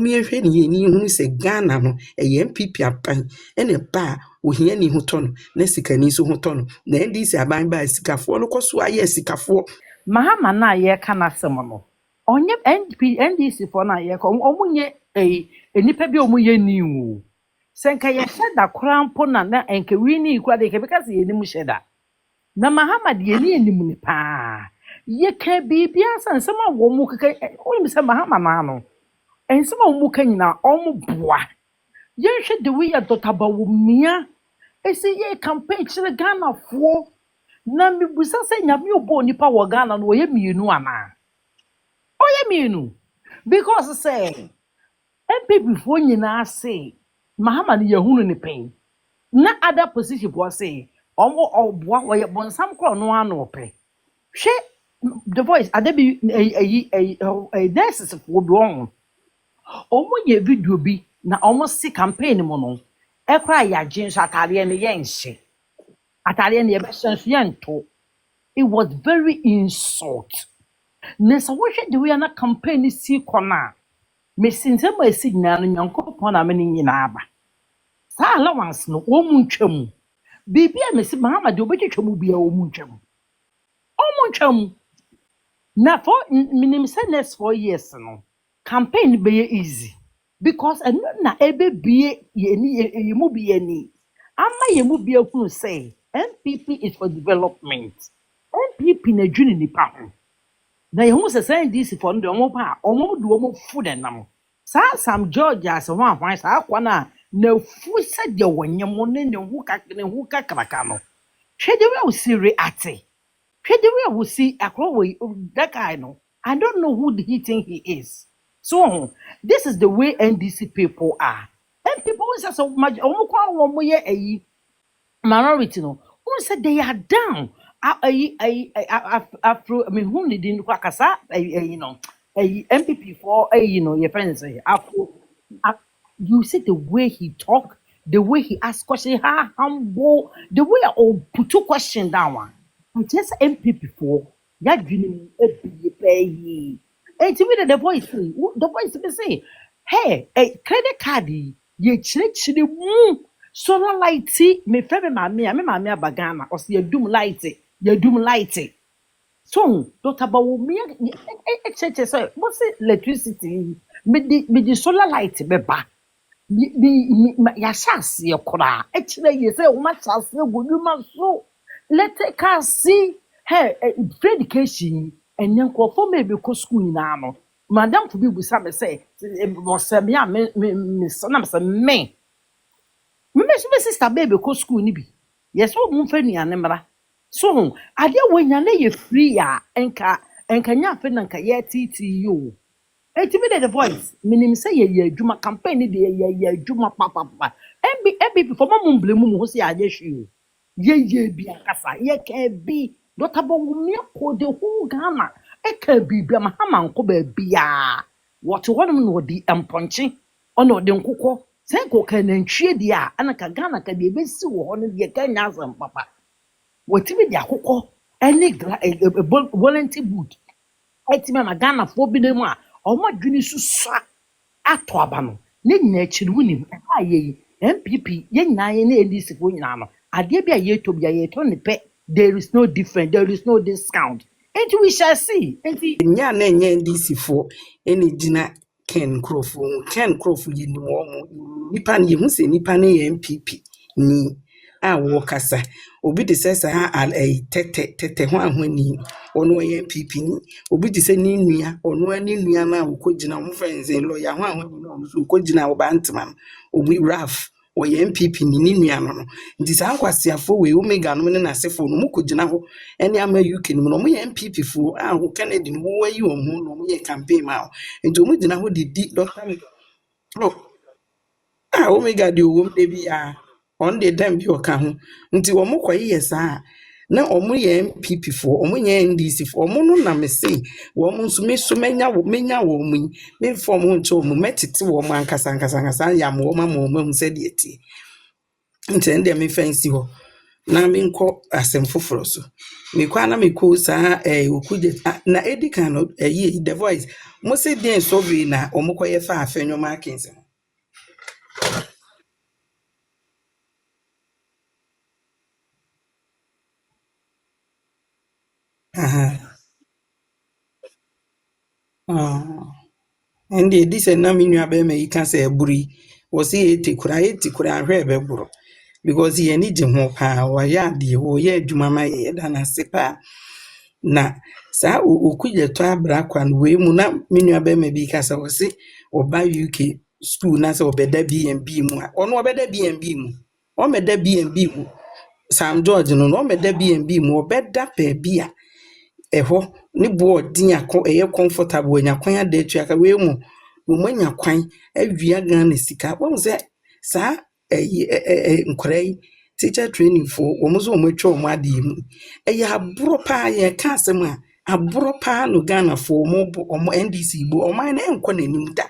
Yehwe ni yeni hu se Ghana no MPP apan ene ba ohia ni hu to no na sikani so hu to no na ndisi aban ba sikafo no koso aye sikafo Mahama na ye kana sem no onye NDC for na ye ko omunye enipa bi omunye ni wu senka ye sheda krampo na enke wini ikwa de ke because ye ni mu sheda na Mahama de ye ni mu ni pa ye ka bibia sansem a wo mu keke onye se Mahama na no ensem a wo mu kanyina omu boa ye hwe de we ya dotaba wo mia esi ye campaign chire Ghana fo na mibusa se nyame obo nipa wo Ghana no ye mienu ana oye mienu because say MPP fo nyina say Mahama ne yehunu ne pen na other position bo say omo oboa wo ye bonsam kro no ano pe hwe the voice adabi nurses fo bi on omo ye video bi na omo si campaign mo no ekra ya gin so atare ne ye nhye atare ne ye be sensu ye nto. It was very insult. Nessa what the way na campaign si kona. Me since my signal no nyankopon na me nyina aba. Sa allowance no wo mu ntwam. Bibia me si Mahama de obetwetwam bia wo mu ntwam. O mu ntwam. Na for minim say next 4 years no campaign be easy because na ebe bie ye mu bie ni. Ama ye mu bie kunu say MPP is for development. MPP na dwuni nipa ho na ye hu se say this for ndo mo pa omo do omo fu de nam sa Sam George as one hwan sa akwa na fu se de wonyem ne ne hu kakraka no hwe de we see react hwe de we see akro we that guy no I don't know who he think he is so this is the way NDC people are and people say so much omo kwa omo ye ayi minority no who said they are down afro I mean who didn't kwakasa you know MPP for you know your friends say afro you see the way he talk the way he ask question how humble the way I put two question down one just MPP for ya dream e pay and to me the voice be say hey credit card ye chire mu solar light me fe me mama abagana o se yadum light so Dr. Bawomi cheche say what's electricity me the solar light be ba ya chance ye kora e chire ye say o ma chance goduma so let us see hey education enyanko for me be ko school na no madam for bi busa me say mo se me so na me say me sister baby ko school ni bi yes wo mu fa nuane mra so ade wonya na ye free ya enka nya fa na nka ye TTU etimi the voice minim say ye adwuma campaign de ye adwuma papa MB for mum blemu mu ho se ade hwe ye bi akasa ye ka bi Dr. Bawomi ko de hu Ghana e ka bi bia Mahama nko ba bia what one no di emponche ono de nkokọ Senko can entry dia anaka Ghana ka de besi wo ho no de ka nya asam papa watimi dia kokọ any volunteer boot etimi ma Ghana fo bi dem a omo dwuni susa ato aba no ne nyina chiri wunim aye MPP ye nyina ye na NDC fo nyina no ade bia ye to bia ye to ne pe there is no difference there is no discount and we shall see nya na nya NDC fo eni gina Ken Crawford ye ni mo nipa ne hu se nipa ne MPP ni a wo kasa obi de sesa ha tete ho ahwani ono ye MPP ni obi de se ni nua ono ani nua na wo kogina mo friends en lawyer ho ahwani no so kogina wo bantman obi raf o ye MPP ni nua no nti sa nkwasiafo we omega no ne nasefo no mo kogina ho ene ama UK no mo ye MPP fo a ho Kennedy no wo yi o mo no mo ye campaign ma nti omo gina ho di Dr. Omega di owo de bia on the dem bi oka ho nti wo mo kwaye yesa na omo ye MPP fo omo ye NDC fo omo no na me say wo mo nso me so menya wo mu me form ho nto mo metete wo mo ankasa ya mo ma mo hu se de eti nti ende me fancy ho na menkɔ asɛm foforɔ so mekɔ na mekɔ saa okuje na edika no the voice mo se den survey na omukɔyɛ fa afenwoma akense aha and this na me nua be me ka say aburi wo se etikura ahwe ebegoro because ye ni je ho pa wo ya de wo ye adwuma ma ye da na sepa na saa okuje to abra kwan we mu na me nua be me bi ka say wo se oba UK school na say obeda B&B mu a ono obeda B&B mu o meda B&B mu Sam George no meda B&B mu obeda pa bia eho ne boarding akọ comfortable nya kwan ada tu aka we mu mo nya kwan awia gan na sika wo se sa nkrai teacher training for wo mo so mo atwa mo ade mu aburo pa ye ka asem a aburo pa no Ghana for mo NDC bo oman na enko nanim da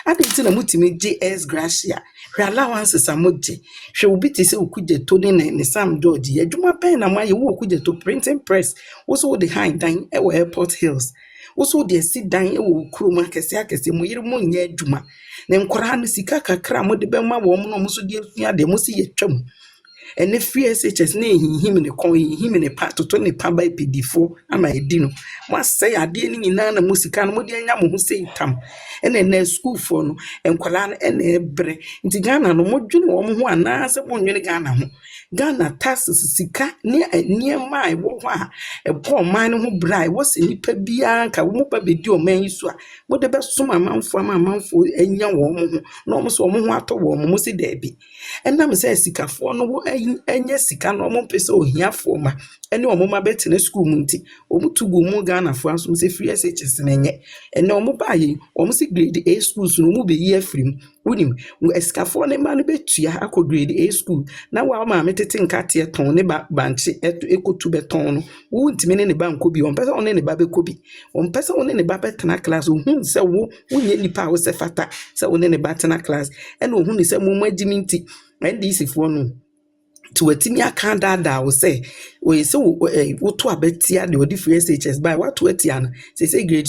adịtị na mutimi JS Gracia hwe allowances amoje hwe obi te se okuje to ne Sam George adwuma pen na maye wo okuje to printing press wo so the high dan e wo Airport Hills wo so the sit dan e wo kroma akese mo yire mo nya adwuma ne nkora no sika kakra mo de be ma wo mo no mo so de afia de mo si yetwam ene free SHS na ehihim ne kon ehihim ne pa toto ne pa ba PD4 ama edi no mo say ade ni nyina na mo sika no mo de anya mo ho sei tam ene na school for no enkwala na ene ebre nti Ghana no mo dwene wo mo ho ana se mo nwene Ghana ho Ghana taxes sika ne mai wo ho a ebo man no ho brai wo se nipa bia ka wo mo ba bedi o man yiso a mo de be soma amanfo enya wo mo ho na mo so wo mo ho ato wo mo se da bi enam se sika fo no wo enye sika no mo pese ohiafo ma ene o mo ma betene school mu nti o mu tugu mu Ghana fo aso se free SHS na enye ene o mo ba yi o mo se grade A schools no mu be yi afrim unim esika fo ne ma no betua akọ grade A school na wa ma metete nkate ton ne banche ekotu beton no wo ntime ne ba nko bi on pese on ne ba beko bi on pese on ne ba betena class o hu se wo nye nipa wo se fata se on ne ba tena class ene o hu ni se mo magimi nti NDC fo no to watimi aka dada wo say we say wo to abetia de odi free SHS by what to atia na say grade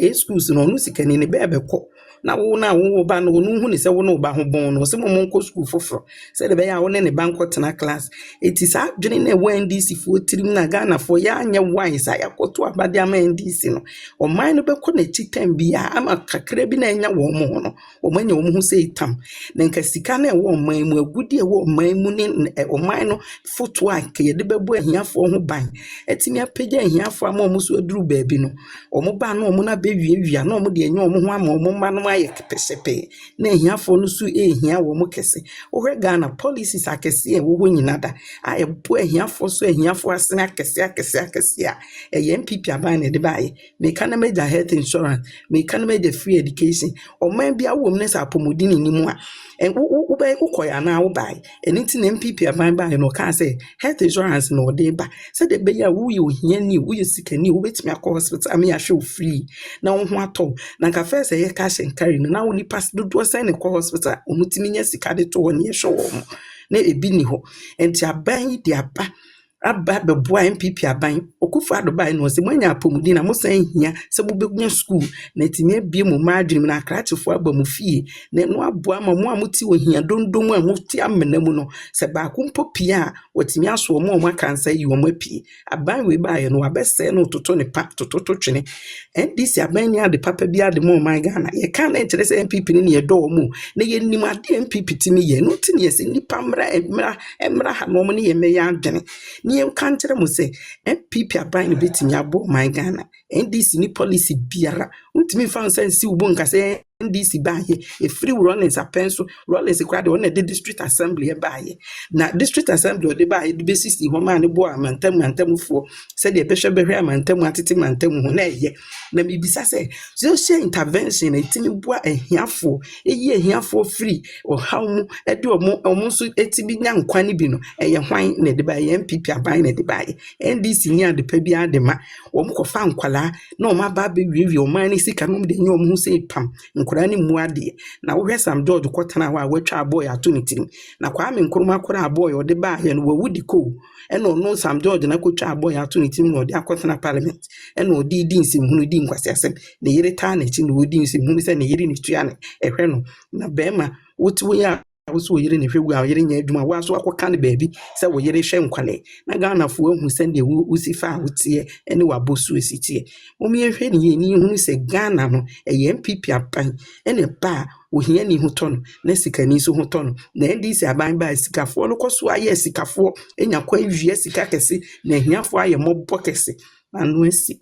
A schools no no sika ni ne be ebekọ na wo ba no no hu ni say wo no ba ho bon no say mo nko school foforo say de be ya wo ne banko tena class etisa adwene na wo NDC fo tirim na Ghana fo ya anya wan say yakoto abade ama NDC no o man no be ko na chitam bia ama kakra bi na anya wo mo no o manya wo ho say tam na nka sika na wo man mu agudi wo man mu ne o man no foto a ke de bebo ahiafo ho ban etimi apagya ahiafo ama omo so aduru baabi no omo ba no omo na be wiawia na omo de anya omo ho ama omo ma no aye kepesepe na ahiafo no so ehia wo mo kese ohwe Ghana policies akese e wo nyina da a ebo ahiafo so ahiafo asene akese a MPP aban ne de bae me kana major health insurance me kana major free education o man bia wo mne sa pomodini ni mu a wo be ukoya na wo bae eniti na MPP aban bae no ka say health insurance no de ba say de be ya wo ye ohia ni wo ye sikani wo betimi akọ hospital am ya show free na wo ho atọ na ka first ye cash and carry no na wo ni pass do say ne kọ hospital o mutimi nya sika de to wo ne show wo na ebi ni ho enti aban de aba beboa MPP aban okufa adoba no se mwanya apomudi na mo san hia se bobegnya school na timi abie mu madwene na akrachefo aba mu fie na no aboa ma mo amuti wo hia dondom a muti amena mu no se ba kumpo pia watimi aso mo akansa yi wo mapie aban we ba ye no abese no toto ne pa toto twene NDC aban ni ade papa bia de mo man Ghana ye kan na kire se MPP ni ye do mu na ye nim ade MPP timi ye no tini ye se nipa emra ha no mo ni ye me ya adwene ni kanchere mo se MPP aban no betimi abo my Ghana NDC ni policy biara untimi fa nsi ubo nka se NDC baye e free Rollins apenso Rollins kwade on the district assembly e baye na district assembly o de baye de besisi ho ma ne bo amantam fo se de behwe behwe amantam atete mantam ho na eye na bibisa se social intervention etimi bo ahiafo eyi ahiafo free o hawmu e de omo so etibi nya nkwane bi no eye hwan na de baye MPP aban na de baye NDC ni ade pa bi ade ma omo kofa nkwala na omo aba be wiwi o man ni sika no de nya omo ho se pam nkora ne mu ade na wo hwɛ Sam George kɔtena hɔ a watwa aboy ato ne tirim na Kwame Nkrumah kora aboy ɔde ba ahɛ no wawudi ko ɛna ɔno Sam George na kɔtwa aboy ato ne tirim na ɔde akɔtena parliament ɛna ɔde di nsɛmhunu di nkwasiasɛm ne yere taa na chi na ɔdi nsɛmhunu sɛ ne yere ne tua ne ɛhwɛ no na bɛɛma wotu ya wo yere ne hwegu a yere nya adwuma wo aso akɔka ne baabi sɛ wo yere hwɛ nkwale na Ghana fo ahu sɛ ne wo sifa a wotie ɛne wabosu esitie omi ehwɛ ne yɛ ni hu sɛ Ghana no ɛyɛ MPP apan ɛne ba ohia ni hu tɔ no na sikani so hu tɔ no na NDC aban ba sikafo no kɔso ayɛ sikafo enya kwa awie sika kɛse na ahiafo ayɛ mɔbɔ kɛse anu asi